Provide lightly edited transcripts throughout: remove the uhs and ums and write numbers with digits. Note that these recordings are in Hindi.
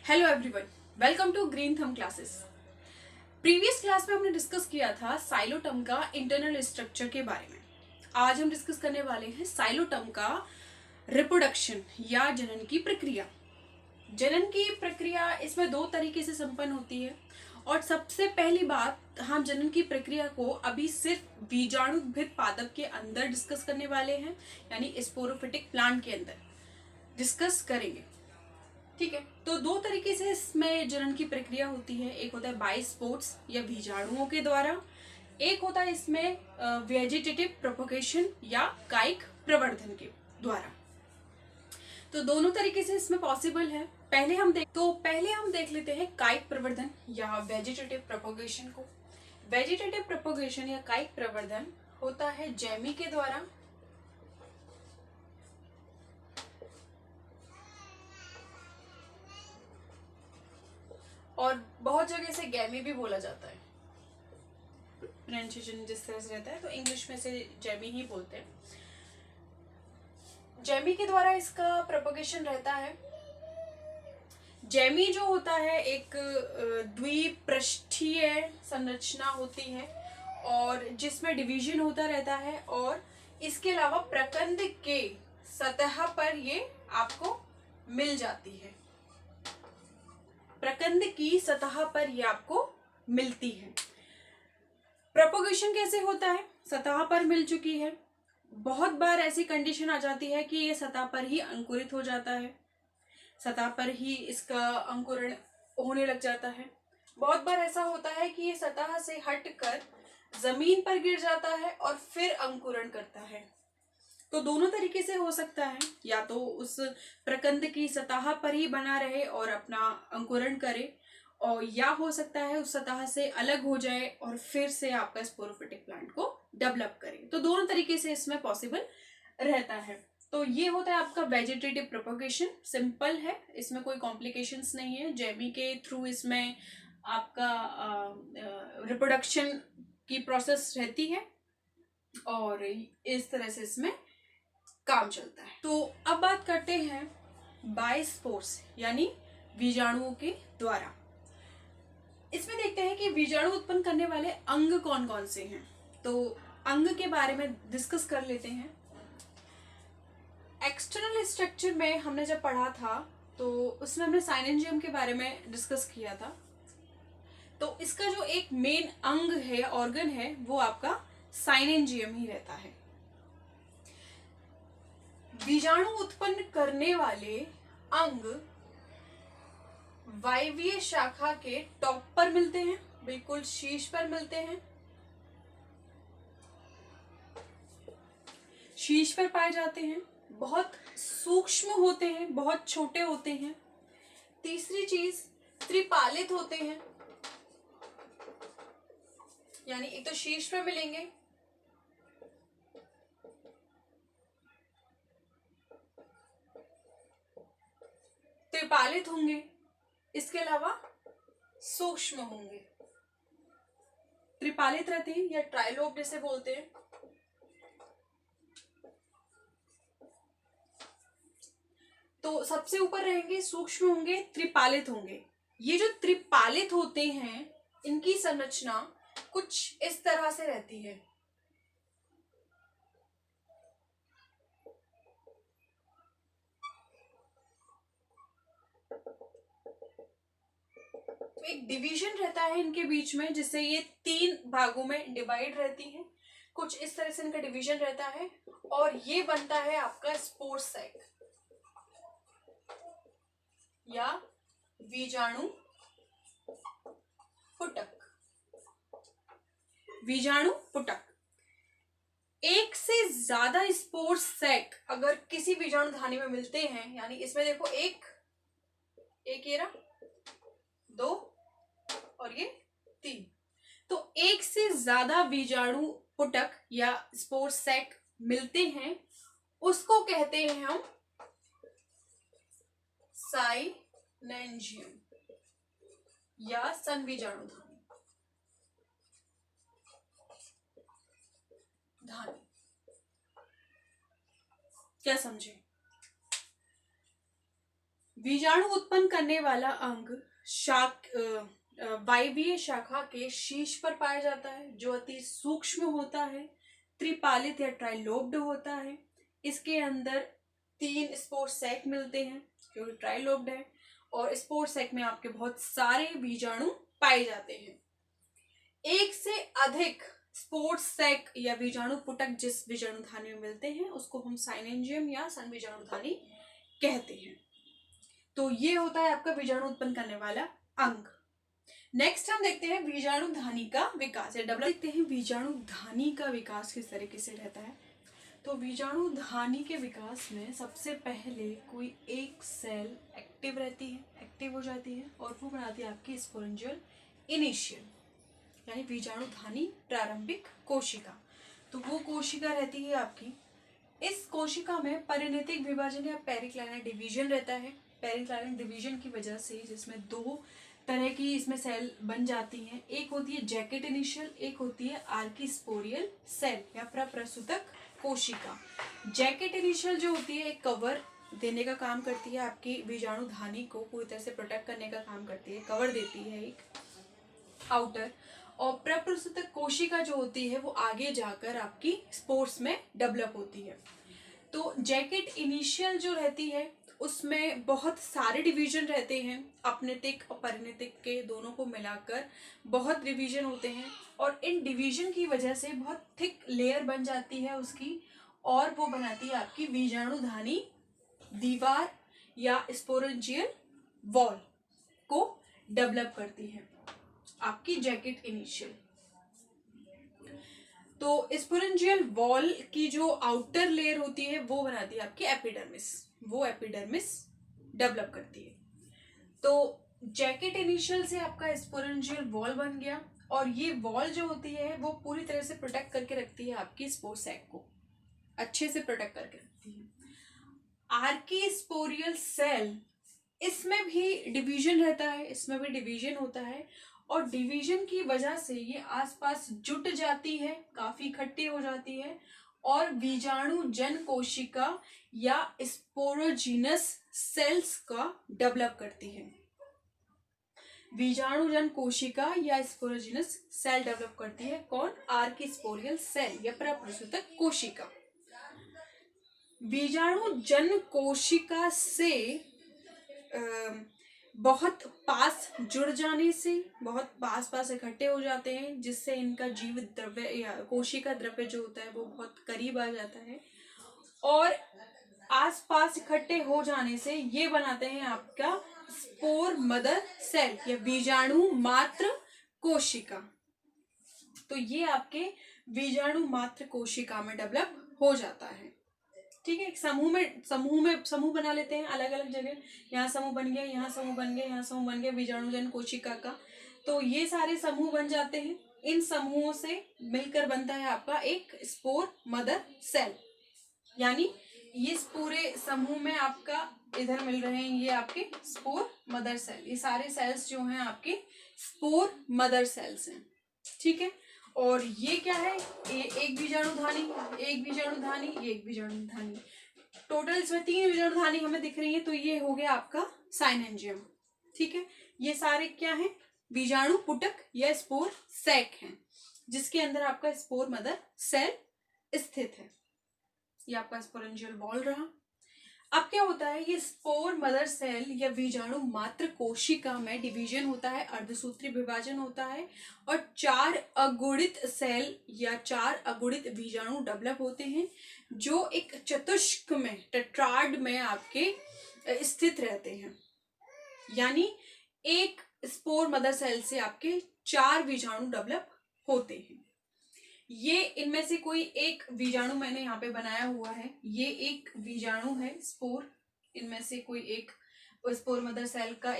Hello everyone, welcome to green thumb classes. Previous class में हमने डिस्कस किया था साइलोटर्म का इंटरनल स्ट्रक्चर के बारे में। आज हम डिस्कस करने वाले हैं साइलोटर्म का रिप्रोडक्शन या जनन की प्रक्रिया। जनन की प्रक्रिया इसमें दो तरीके से संपन्न होती है और सबसे पहली बात, हम जनन की प्रक्रिया को अभी सिर्फ बीजाणुद्भिद पादप के अंदर डिस्कस करने वाले हैं, यानी स्पोरोफिटिक प्लांट के अंदर डिस्कस करेंगे। ठीक है, तो दो तरीके से इसमें जनन की प्रक्रिया होती है। एक होता है बाइस्पोर्स या बीजाणुओं के द्वारा, एक होता है इसमें वेजिटेटिव प्रोपोगेशन या कायिक प्रवर्धन के द्वारा। तो दोनों तरीके से इसमें पॉसिबल है। पहले हम देख लेते हैं कायिक प्रवर्धन या वेजिटेटिव प्रोपोगेशन को। वेजिटेटिव प्रोपोगेशन या कायिक प्रवर्धन होता है जैमी के द्वारा, और बहुत जगह से गैमी भी बोला जाता है। प्रोनाउंसिएशन जिस तरह से रहता है तो इंग्लिश में से जैमी ही बोलते हैं। जैमी के द्वारा इसका प्रोपगेशन रहता है। जैमी जो होता है एक द्विपृष्ठीय संरचना होती है और जिसमें डिवीजन होता रहता है, और इसके अलावा प्रकंद के सतह पर ये आपको मिल जाती है। प्रकंद की सतह पर ये आपको मिलती है। प्रोपोगेशन कैसे होता है? सतह पर मिल चुकी है। बहुत बार ऐसी कंडीशन आ जाती है कि ये सतह पर ही अंकुरित हो जाता है, सतह पर ही इसका अंकुरण होने लग जाता है। बहुत बार ऐसा होता है कि ये सतह से हटकर जमीन पर गिर जाता है और फिर अंकुरण करता है। तो दोनों तरीके से हो सकता है, या तो उस प्रकंद की सतह पर ही बना रहे और अपना अंकुरण करे, और या हो सकता है उस सतह से अलग हो जाए और फिर से आपका स्पोरोफिटिक प्लांट को डेवलप करे। तो दोनों तरीके से इसमें पॉसिबल रहता है। तो ये होता है आपका वेजिटेटिव प्रोपोगेशन। सिंपल है, इसमें कोई कॉम्प्लिकेशंस नहीं है। जैमी के थ्रू इसमें आपका रिप्रोडक्शन की प्रोसेस रहती है और इस तरह से इसमें काम चलता है। तो अब बात करते हैं बाइस्पोर्स यानी बीजाणुओं के द्वारा। इसमें देखते हैं कि बीजाणु उत्पन्न करने वाले अंग कौन कौन से हैं। तो अंग के बारे में डिस्कस कर लेते हैं। एक्सटर्नल स्ट्रक्चर में हमने जब पढ़ा था तो उसमें हमने साइनेंजियम के बारे में डिस्कस किया था। तो इसका जो एक मेन अंग है, ऑर्गन है, वो आपका साइनेंजियम ही रहता है। बीजाणु उत्पन्न करने वाले अंग वायवीय शाखा के टॉप पर मिलते हैं, बिल्कुल शीर्ष पर मिलते हैं, शीर्ष पर पाए जाते हैं, बहुत सूक्ष्म होते हैं, बहुत छोटे होते हैं। तीसरी चीज, त्रिपालित होते हैं, यानी एक तो शीर्ष पर मिलेंगे, त्रिपालित होंगे, इसके अलावा सूक्ष्म होंगे। त्रिपालित रहते हैं या ट्राइलोब जिसे बोलते हैं। तो सबसे ऊपर रहेंगे, सूक्ष्म होंगे, त्रिपालित होंगे। ये जो त्रिपालित होते हैं इनकी संरचना कुछ इस तरह से रहती है। तो एक डिवीजन रहता है इनके बीच में, जिससे ये 3 भागों में डिवाइड रहती है। कुछ इस तरह से इनका डिवीजन रहता है और ये बनता है आपका स्पोर सैक या बीजाणु पुटक। बीजाणु पुटक, एक से ज्यादा स्पोर सैक अगर किसी बीजाणु धानी में मिलते हैं, यानी इसमें देखो एक ये रहा, 2 और ये 3, तो एक से ज्यादा बीजाणु पुटक या स्पोर सैक मिलते हैं, उसको कहते हैं हम साइनेंजियम या संबीजाणु धानी। क्या समझे? बीजाणु उत्पन्न करने वाला अंग वायवीय शाखा के शीर्ष पर पाया जाता है, जो अति सूक्ष्म होता है, त्रिपालित या ट्राइलोब्ड होता है। इसके अंदर 3 स्पोर सैक मिलते हैं जो ट्राइलोब्ड है, और स्पोर सैक में आपके बहुत सारे बीजाणु पाए जाते हैं। एक से अधिक स्पोर सैक या बीजाणु पुटक जिस बीजाणुधानी में मिलते हैं उसको हम साइनेंजियम या संबीजाणुधानी कहते हैं। तो ये होता है आपका बीजाणु उत्पन्न करने वाला अंग। नेक्स्ट हम देखते हैं बीजाणुधानी का विकास या डेवलप। देखते हैं बीजाणुधानी का विकास किस तरीके से रहता है। तो बीजाणुधानी के विकास में सबसे पहले कोई एक सेल एक्टिव रहती है, एक्टिव हो जाती है, और वो बनाती है आपकी स्पोरेंजियल इनिशियल यानी बीजाणुधानी प्रारंभिक कोशिका। तो वो कोशिका रहती है आपकी। इस कोशिका में परिणतिक विभाजन या पेरिक्लाइनल डिवीजन रहता है। पेरिक्लाइनल डिवीजन की वजह से जिसमें 2 तरह की इसमें सेल बन जाती हैं। एक होती है जैकेट इनिशियल, एक होती है आर्किस्पोरियल सेल या प्रप्रसूतक कोशिका। जैकेट इनिशियल जो होती है एक कवर देने का काम करती है, आपकी बीजाणुधानी को पूरी तरह से प्रोटेक्ट करने का काम करती है, कवर देती है एक आउटर। और प्रप्रसूतक कोशिका जो होती है वो आगे जाकर आपकी स्पोर्स में डेवलप होती है। तो जैकेट इनिशियल जो रहती है उसमें बहुत सारे डिवीजन रहते हैं, अपनेतिक और परिणतिक के दोनों को मिलाकर बहुत डिवीजन होते हैं, और इन डिवीजन की वजह से बहुत थिक लेयर बन जाती है उसकी, और वो बनाती है आपकी बीजाणुधानी दीवार या स्पोरेंजियल वॉल को डेवलप करती है आपकी जैकेट इनिशियल। तो स्पोरेंजियल वॉल की जो आउटर लेयर होती है वो बनाती है आपकी एपिडर्मिस, वो एपिडर्मिस डेवलप करती है। तो जैकेट इनिशियल से आपका स्पोरेंजियल वॉल बन गया, और ये वॉल जो होती है वो पूरी तरह से प्रोटेक्ट करके रखती है आपकी स्पोर सैक को, अच्छे से प्रोटेक्ट करके रखती है। आर्किस्पोरियल सेल, इसमें भी डिवीजन रहता है, इसमें भी डिवीजन होता है, और डिवीजन की वजह से ये आसपास जुट जाती है, काफी इकट्ठी हो जाती है, और बीजाणु जन कोशिका या स्पोरोजीनस सेल्स का डेवलप करती है। बीजाणु जन कोशिका या स्पोरोजीनस सेल डेवलप करती है कौन? आर्किस्पोरियल सेल या प्रप्रसूतक कोशिका। बीजाणु जन कोशिका से बहुत पास जुड़ जाने से, बहुत पास इकट्ठे हो जाते हैं, जिससे इनका जीवित द्रव्य या कोशिका द्रव्य जो होता है वो बहुत करीब आ जाता है, और आसपास इकट्ठे हो जाने से ये बनाते हैं आपका स्पोर मदर सेल या बीजाणु मात्र कोशिका। तो ये आपके बीजाणु मात्र कोशिका में डेवलप हो जाता है। ठीक है, एक समूह बना लेते हैं अलग अलग जगह, यहाँ समूह बन गया, यहाँ समूह बन गया, यहाँ समूह बन गया बीजाणुजन कोशिका का। तो ये सारे समूह बन जाते हैं, इन समूहों से मिलकर बनता है आपका एक स्पोर मदर सेल। यानी ये पूरे समूह में आपका इधर मिल रहे हैं ये आपके स्पोर मदर सेल, ये सारे सेल्स जो हैं आपके स्पोर मदर सेल्स हैं। ठीक है, और ये क्या है? एक बीजाणुधानी, एक बीजाणुधानी, एक बीजाणुधानी, टोटल इसमें 3 बीजाणुधानी हमें दिख रही है। तो ये हो गया आपका साइनेंजियम। ठीक है, ये सारे क्या हैं? बीजाणु पुटक या स्पोर सैक हैं, जिसके अंदर आपका स्पोर मदर सेल स्थित है। ये आपका स्पोरेंजियल वॉल रहा। अब क्या होता है? ये स्पोर मदर सेल या बीजाणु मात्र कोशिका में डिवीजन होता है, अर्धसूत्री विभाजन होता है, और 4 अगुणित सेल या 4 अगुणित बीजाणु डेवलप होते हैं, जो एक चतुष्क में, टेट्राड में आपके स्थित रहते हैं। यानी एक स्पोर मदर सेल से आपके 4 बीजाणु डेवलप होते हैं। ये इनमें से कोई एक बीजाणु मैंने यहाँ पे बनाया हुआ है, ये एक बीजाणु है स्पोर, इनमें से कोई एक स्पोर मदर सेल का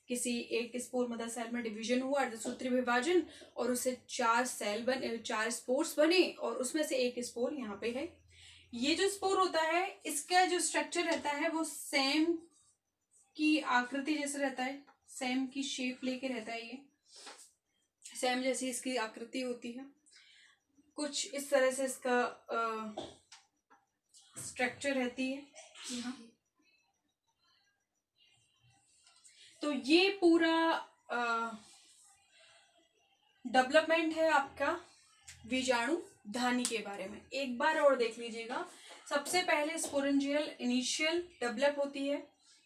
किसी एक स्पोर मदर सेल में डिवीजन हुआ, अर्धसूत्री विभाजन, और उससे 4 सेल बने, 4 स्पोर्स बने, और उसमें से एक स्पोर यहाँ पे है। ये जो स्पोर होता है इसका जो स्ट्रक्चर रहता है वो सेम की आकृति जैसे रहता है, सेम की शेप लेके रहता है, ये सेम जैसी इसकी आकृति होती है, कुछ इस तरह से इसका स्ट्रक्चर रहती है। यहाँ तो ये पूरा डेवलपमेंट है आपका बीजाणु धानी के बारे में। एक बार और देख लीजिएगा। सबसे पहले स्पोरेंजियल इनिशियल डेवलप होती है,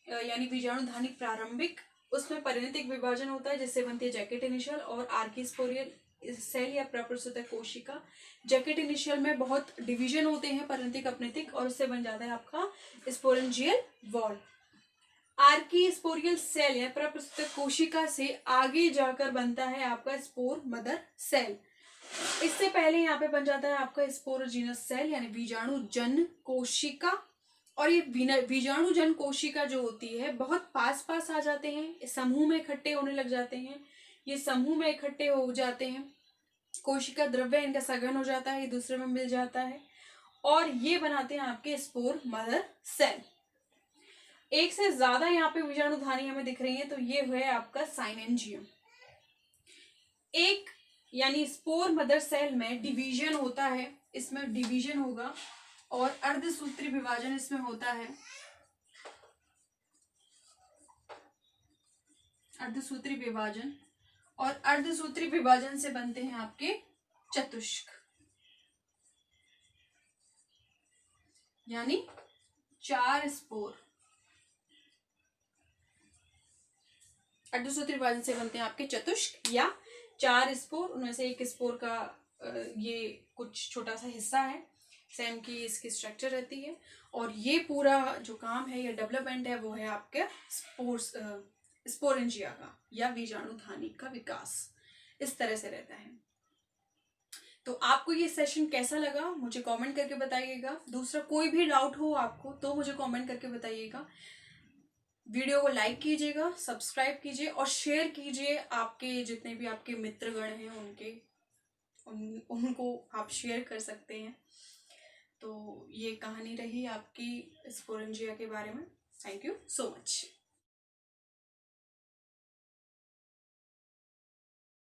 यानी बीजाणु धानी प्रारंभिक, उसमें परिणतिक विभाजन होता है जिससे बनती है जैकेट इनिशियल और आर्किस्पोरियल सेल या प्रप्रसूतक कोशिका। जैकेट इनिशियल में बहुत डिवीजन होते हैं, परिणतिक अपनीतिक, और उससे बन जाता है आपका स्पोरेंजियल वॉल। आर्किस्पोरियल सेल या प्रप्रसूतक कोशिका से आगे जाकर बनता है आपका स्पोर मदर सेल। इससे पहले यहाँ पे बन जाता है आपका स्पोरोजीनस सेल यानी बीजाणु जन कोशिका। और ये बीजाणु जन कोशिका जो होती है बहुत पास पास आ जाते हैं, समूह में इकट्ठे होने लग जाते हैं। ये समूह में इकट्ठे हो जाते हैं, कोशिका द्रव्य इनका सघन हो जाता है, ये दूसरे में मिल जाता है और ये बनाते हैं आपके स्पोर मदर सेल। एक से ज्यादा यहाँ पे बीजाणु धानी हमें दिख रही है, तो ये है आपका साइनेंजियम। एक यानी स्पोर मदर सेल में डिवीजन होता है, इसमें डिवीजन होगा और अर्धसूत्री विभाजन इसमें होता है। अर्धसूत्री विभाजन, और अर्धसूत्री विभाजन से बनते हैं आपके चतुष्क, यानी 4 स्पोर। अर्धसूत्री विभाजन से बनते हैं आपके चतुष्क या 4 स्पोर। उनमें से एक स्पोर का ये कुछ छोटा सा हिस्सा है, सेम की इसकी स्ट्रक्चर रहती है। और ये पूरा जो काम है, ये डेवलपमेंट है, वो है आपके स्पोरेंजिया का या बीजाणु धानी का विकास। इस तरह से रहता है। तो आपको ये सेशन कैसा लगा मुझे कमेंट करके बताइएगा। दूसरा कोई भी डाउट हो आपको तो मुझे कमेंट करके बताइएगा। वीडियो को लाइक कीजिएगा, सब्सक्राइब कीजिए और शेयर कीजिए। आपके जितने भी आपके मित्रगण हैं उनको आप शेयर कर सकते हैं। तो ये कहानी रही आपकी स्पोरेंजिया के बारे में। Thank you so much.